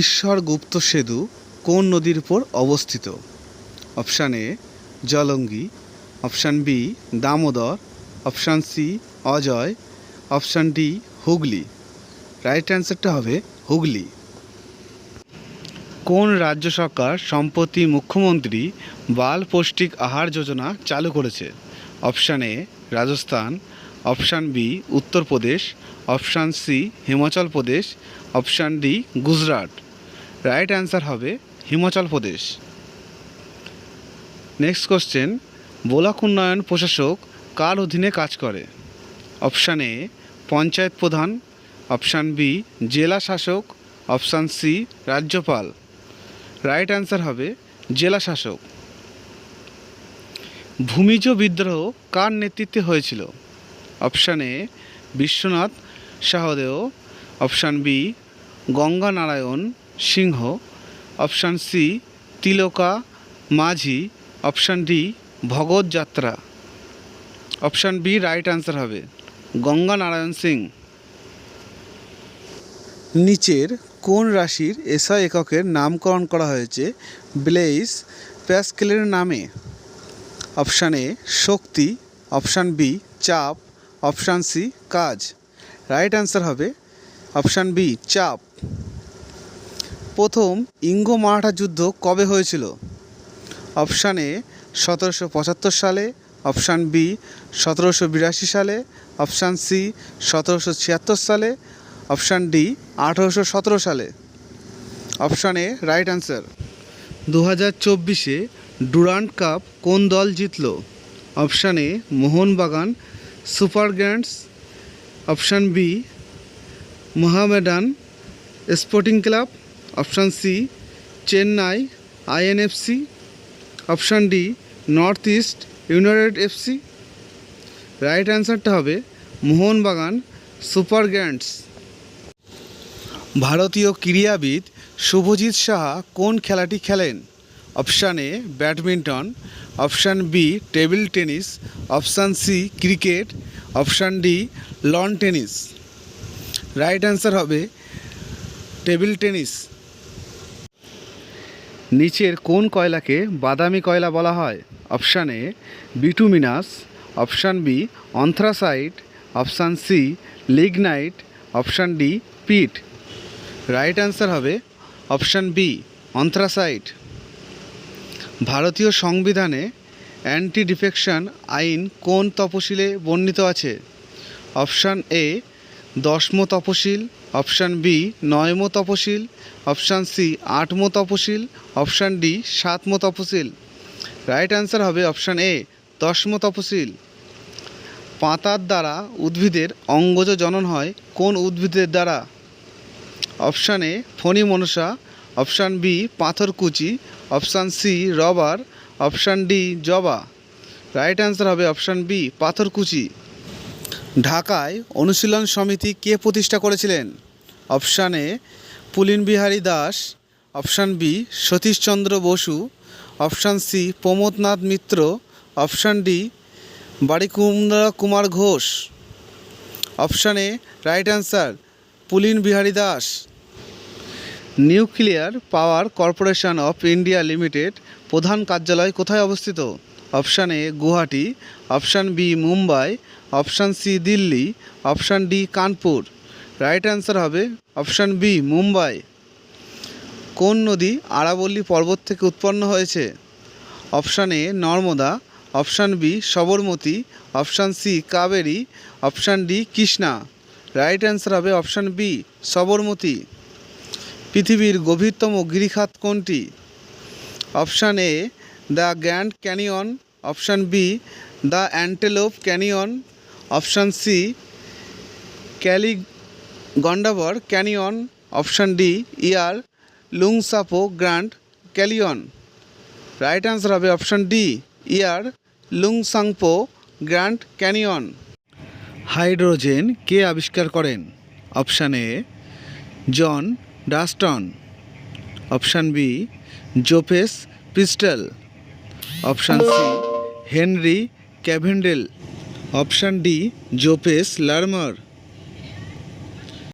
ঈশ্বরগুপ্ত সেতু কোন নদীর উপর অবস্থিত? Option A Jalangi, option B Damodar, option C Ajay, option D Hooghly. Right অ্যান্সারটা হবে হুগলি। কোন রাজ্য সরকার সম্প্রতি মুখ্যমন্ত্রী বাল পৌষ্টিক আহার যোজনা চালু করেছে? Option A Rajasthan, option B Uttar Pradesh, option C Himachal Pradesh, option D Gujarat. Right answer হবে Himachal Pradesh. Next question, block উন্নয়ন প্রশাসক কার অধীনে কাজ করে? অপশান এ পঞ্চায়েত প্রধান, অপশান বি জেলা শাসক, অপশান সি রাজ্যপাল। রাইট অ্যান্সার হবে জেলা শাসক। ভূমিজ বিদ্রোহ কার নেতৃত্বে হয়েছিল? Option A Biswanath Sahdeo, option B Ganga Narayan Singh, option C Tilka Majhi, option D Bhagat যাত্রা। অপশান বি রাইট অ্যান্সার হবে গঙ্গা নারায়ণ সিং। নিচের কোন রাশির এসআই এককের নামকরণ করা হয়েছে ব্লেইস প্যাসকেলের নামে? অপশান এ শক্তি, অপশান বি চাপ, অপশান সি কাজ। রাইট অ্যান্সার হবে অপশান বি চাপ। প্রথম ইঙ্গো মারাঠা যুদ্ধ কবে হয়েছিল? অপশান এ 1775 সালে, অপশান বি 1782 সালে, অপশান সি 1776 সালে, অপশান ডি 1817 সালে। Option A right answer. 2024-এ ডুরান্ড কাপ কোন দল জিতল? Option A Mohun Bagan Super Giants, option B Mohammedan Sporting Club, option C Chennai INFC, option D North East United FC. Right অ্যান্সারটা হবে মোহনবাগান সুপার জায়ান্টস। ভারতীয় ক্রীড়াবিদ শুভজিৎ সাহা কোন খেলাটি খেলেন? Option A badminton, option B table tennis, option C cricket, option D lawn tennis. Right answer হবে table tennis. নিচের কোন কয়লাকে বাদামি কয়লা বলা হয়? Option A bituminous, option B anthracite, option C lignite, option D peat. Right answer হবে option B anthracite. ভারতীয় সংবিধানে অ্যান্টি ডিফেকশন আইন কোন তফসিলে বর্ণিত আছে? অপশান এ 10ম তফসিল, অপশান বি 9ম তফসিল, অপশান সি 8ম তফসিল, অপশান ডি 7ম তফসিল। রাইট অ্যান্সার হবে অপশান এ 10ম তফসিল। পাতার দ্বারা উদ্ভিদের অঙ্গজ জনন হয় কোন উদ্ভিদের দ্বারা? অপশান এ ফণি মনসা, অপশান বি পাথরকুচি, option C rubber, option D জবা। রাইট অ্যান্সার হবে অপশান বি পাথরকুচি। ঢাকায় অনুশীলন সমিতি কে প্রতিষ্ঠা করেছিলেন? Option A Pulin Behari Das, option B Satish Chandra Basu, option C Pramodnath Mitra, option D Barindra Kumar Ghosh. Option A right answer Pulin Behari Das. Nuclear power corporation of India limited প্রধান কার্যালয় কোথায় অবস্থিত? Option A Guwahati, option B Mumbai, option C Delhi, option D Kanpur. Right answer হবে অপশান বি মুম্বাই। কোন নদী আরাবল্লী পর্বত থেকে উৎপন্ন হয়েছে? Option A Narmada, option B Sabarmati, option C Kaveri, option D Krishna. Right answer হবে অপশান বি সবরমতী। পৃথিবীর গভীরতম গিরিখাত কোনটি? Option A the grand canyon, option B the অ্যান্টেলোপ canyon, option C ক্যালিগন্ডাবর canyon, option D year লুংসাপো grand canyon. Right answer হবে option D ইয়ার লুংসাংপো grand canyon. Hydrogen কে আবিষ্কার করেন? Option A John Dalton, option B Joseph Priestley, option C Henry Cavendish, option D Joseph লারমার।